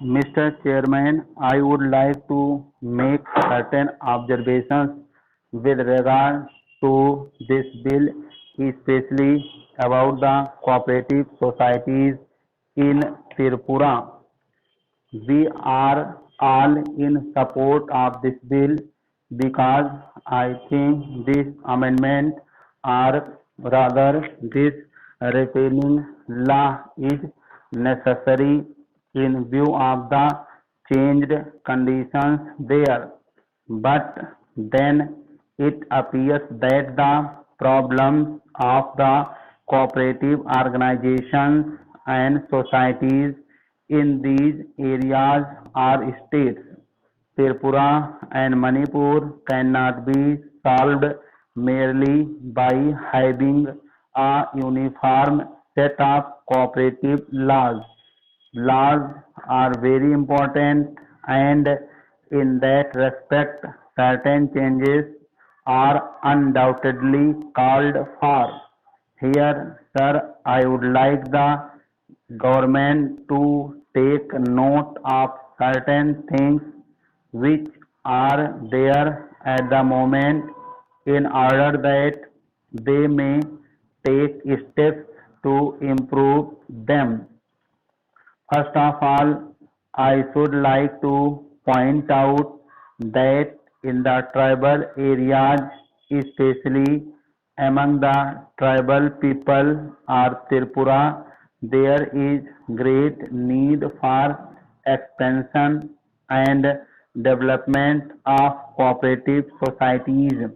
Mr. Chairman, I would like to make certain observations with regard to this bill, especially about the cooperative societies in Tripura. We are all in support of this bill because I think this amendment or rather this repealing law is necessary in view of the changed conditions there. But then it appears that the problems of the cooperative organizations and societies in these areas are states. Tripura and Manipur cannot be solved merely by having a uniform set of cooperative laws. Laws are very important, and in that respect, certain changes are undoubtedly called for. Here, sir, I would like the government to take note of certain things which are there at the moment in order that they may take steps to improve them. First of all, I should like to point out that in the tribal areas, especially among the tribal people of Tripura, there is great need for expansion and development of cooperative societies.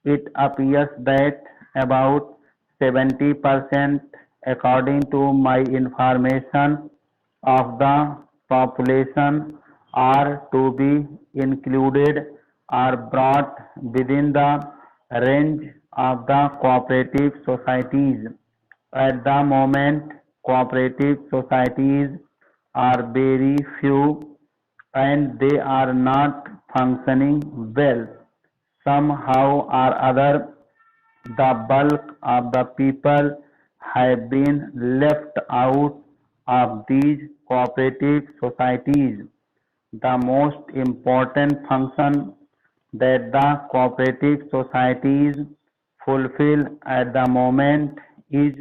It appears that about 70%, according to my information, of the population are to be included or brought within the range of the cooperative societies. At the moment, cooperative societies are very few and they are not functioning well. Somehow or other, the bulk of the people have been left out of these cooperative societies. The most important function that the cooperative societies fulfill at the moment is,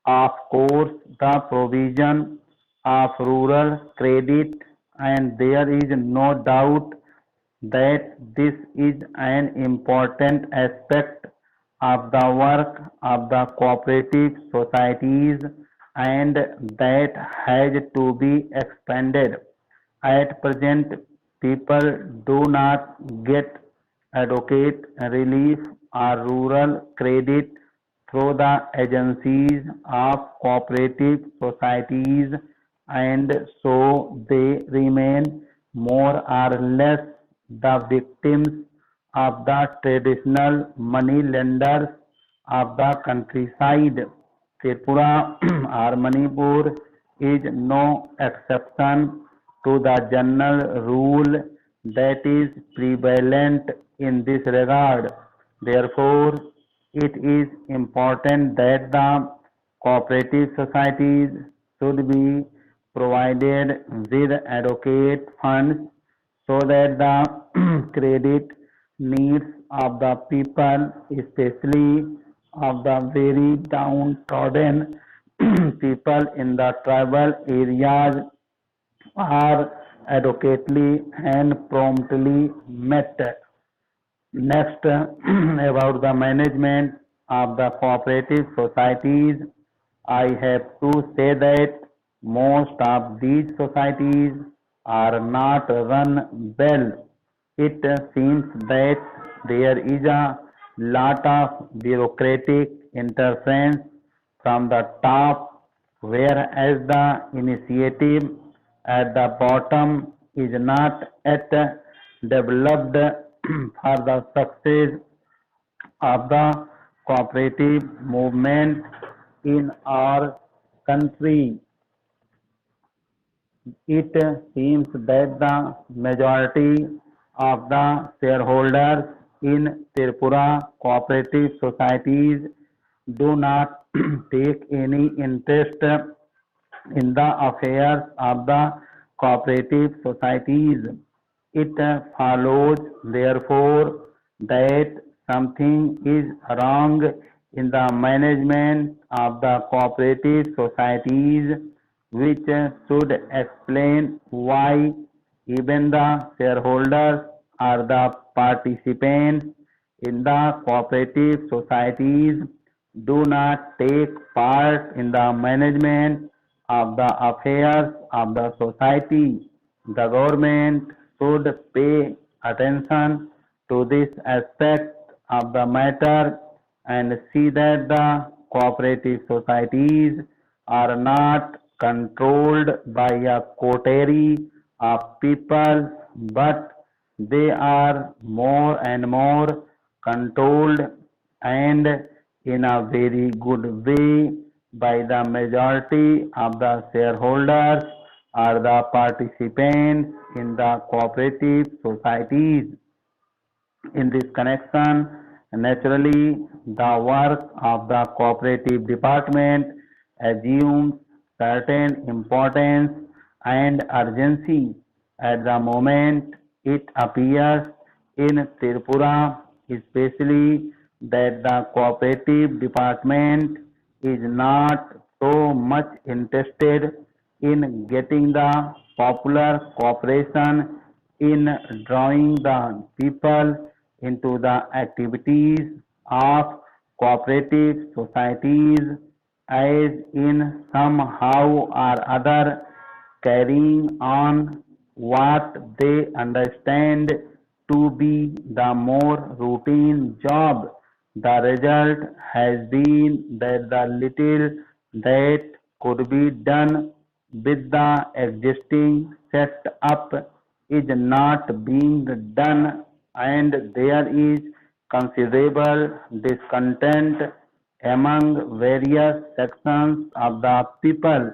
of course, the provision of rural credit, and there is no doubt that this is an important aspect of the work of the cooperative societies and that has to be expanded. At present, people do not get adequate relief or rural credit through the agencies of cooperative societies, and so they remain more or less the victims of the traditional money lenders of the countryside. Tripura or Manipur is no exception to the general rule that is prevalent in this regard. Therefore, it is important that the cooperative societies should be provided with adequate funds so that the credit needs of the people, especially of the very downtrodden people in the tribal areas, are adequately and promptly met. Next, about the management of the cooperative societies, I have to say that most of these societies are not run well. It seems that there is a lot of bureaucratic interference from the top, whereas the initiative at the bottom is not yet developed for the success of the cooperative movement in our country. It seems that the majority of the shareholders in Tripura cooperative societies do not take any interest in the affairs of the cooperative societies. It follows, therefore, that something is wrong in the management of the cooperative societies, which should explain why even the shareholders or the participants in the cooperative societies do not take part in the management of the affairs of the society. The government should pay attention to this aspect of the matter and see that the cooperative societies are not controlled by a coterie of people, but they are more and more controlled, and in a very good way, by the majority of the shareholders or the participants in the cooperative societies. In this connection, naturally, the work of the cooperative department assumes certain importance and urgency. At the moment it appears in Tripura, especially, that the cooperative department is not so much interested in getting the popular cooperation in drawing the people into the activities of cooperative societies, as in somehow or other carrying on what they understand to be the more routine job. The result has been that the little that could be done with the existing setup is not being done, and there is considerable discontent among various sections of the people.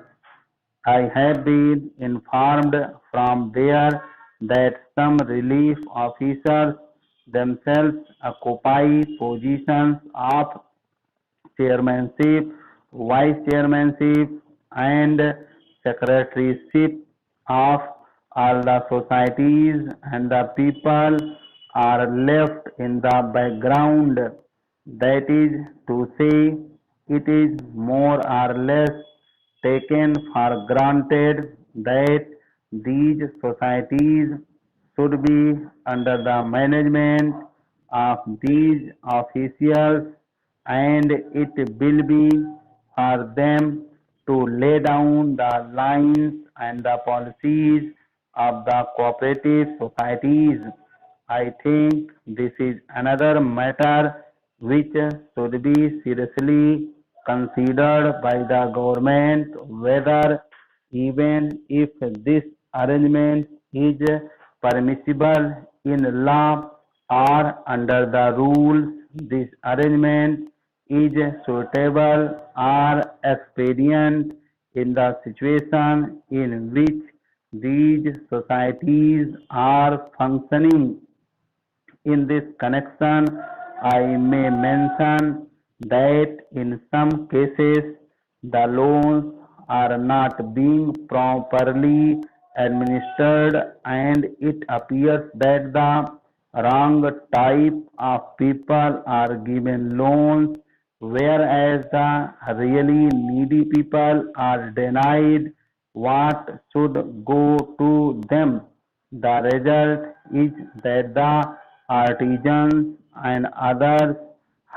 I have been informed from there that some relief officers themselves occupy positions of chairmanship, vice chairmanship, and secretaryship of all the societies, and the people are left in the background. That is to say, it is more or less taken for granted that these societies should be under the management of these officials, and it will be for them to lay down the lines and the policies of the cooperative societies. I think this is another matter which should be seriously considered by the government, whether even if this arrangement is permissible in law or under the rules, this arrangement is suitable or expedient in the situation in which these societies are functioning. In this connection, I may mention that in some cases the loans are not being properly administered, and it appears that the wrong type of people are given loans, whereas the really needy people are denied what should go to them. The result is that the artisans and others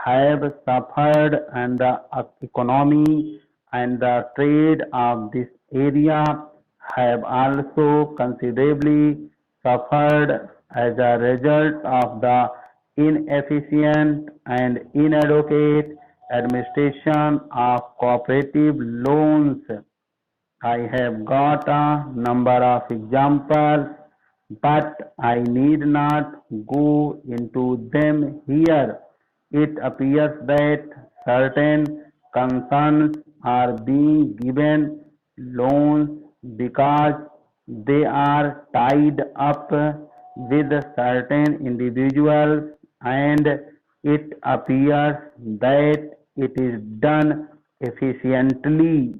have suffered, and the economy and the trade of this area have also considerably suffered as a result of the inefficient and inadequate administration of cooperative loans. I have got a number of examples, but I need not go into them here. It appears that certain concerns are being given loans because they are tied up with certain individuals, and it appears that it is done efficiently.